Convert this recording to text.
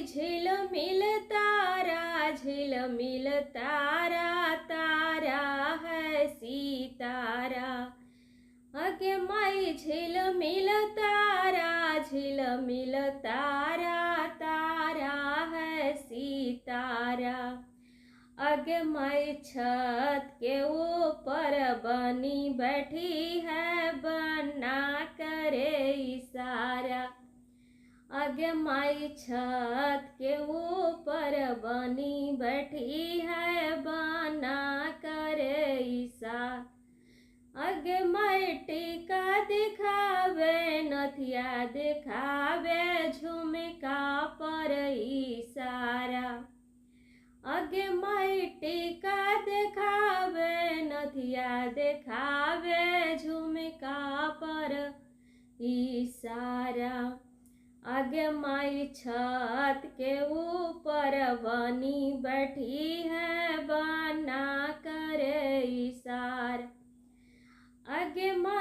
झिलमिल तारा झिलमिल तारा तारा है सितारा। अगे माई झिलमिल तारा झिलमिल तारा तारा है सितारा। अगे माई छत के ऊपर बनी बैठी है बना करे इशारा। अगे माई छत के ऊपर बनी बैठी है बना करे इशारा। अगे माई टीका दिखावे नथिया दिखावे झुमका पर इशारा। अगे माई टीका दिखावे नथिया दिखावे झुमका पर इशारा। अगे माई छत के ऊपर बनी बैठी है बना करे इशारा। अगे माई